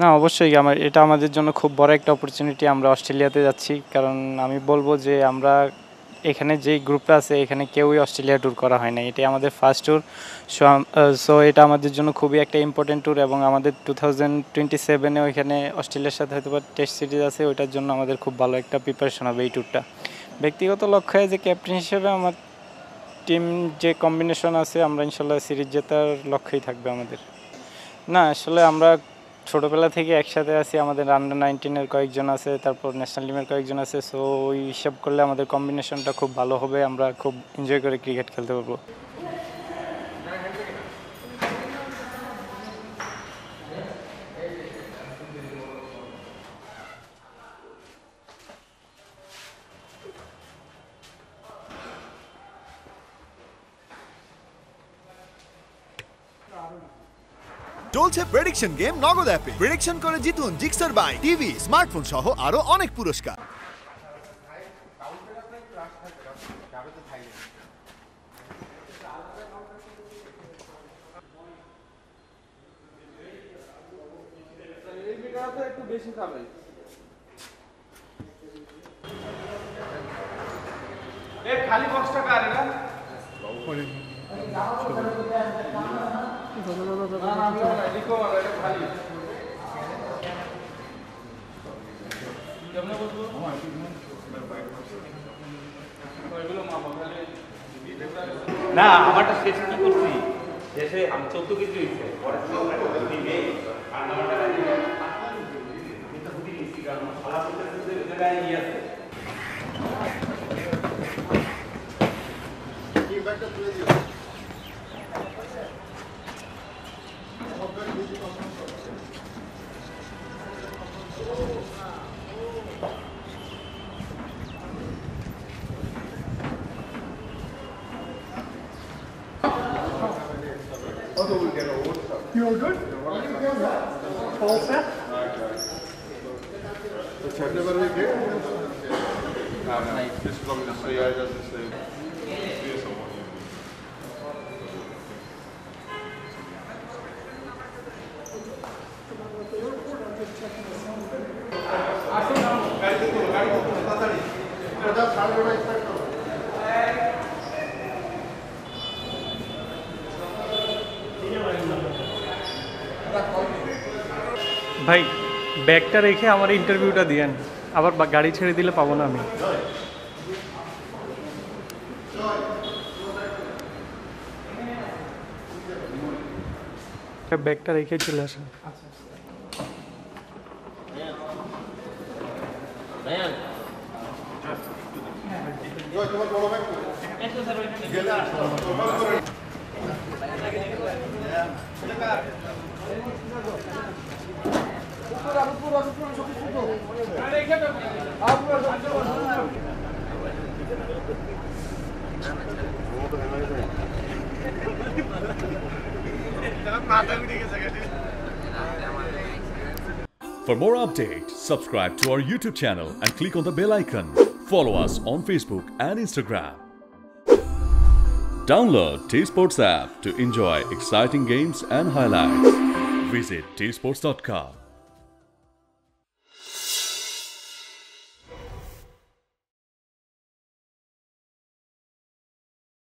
না অবশ্যই এটা আমাদের জন্য খুব বড় একটা অপরচুনিটি। আমরা অস্ট্রেলিয়াতে যাচ্ছি। কারণ আমি বলব যে আমরা এখানে যেই গ্রুপটা আছে এখানে কেউই অস্ট্রেলিয়া ট্যুর করা হয় নাই। এটাই আমাদের ফার্স্ট ট্যুর। সো এটা আমাদের জন্য খুবই একটা ইম্পোর্টেন্ট ট্যুর এবং আমাদের 2027 এ ওইখানে অস্ট্রেলিয়ার সাথে হয়তোবা টেস্ট সিরিজ আছে। ওইটার জন্য আমাদের খুব ভালো একটা প্রিপারেশন হবে এই ট্যুরটা। ব্যক্তিগত লক্ষ্য যে ক্যাপ্টেন হিসেবে আমার টিম যে কম্বিনেশন আছে আমরা ইনশাল্লাহ সিরিজ জেতার লক্ষ্যেই থাকবে আমাদের। না আসলে আমরা ছোটোবেলা থেকে একসাথে আছি। আমাদের আন্ডার 19 এর কয়েকজন আছে, তারপর ন্যাশনাল টিমের কয়েকজন আছে। সো ওই হিসাব করলে আমাদের কম্বিনেশনটা খুব ভালো হবে। আমরা খুব এনজয় করে ক্রিকেট খেলতে পারবো। চলছে প্রেডিকশন গেম নগদ অ্যাপে। প্রেডিকশন করে জিতুন জিক্সার বাইক, টিভি, স্মার্টফোন সহ আরো অনেক পুরস্কার। একটু বেশি খাবে। খালি বক্সটা কার এটা? না আমারটা শেষ কি করছি শেষে আমি 14 কেজি হয়েছে পরে You are good? All set? ভাই ব্যাগটা রেখে আমার ইন্টারভিউটা দিয়েন, আবার গাড়ি ছেড়ে দিলে পাবো না আমি। ব্যাগটা রেখে চলে আসেন। For more updates, subscribe to our YouTube channel and click on the bell icon. Follow us on Facebook and Instagram. Download T-Sports app to enjoy exciting games and highlights. Visit tsports.com.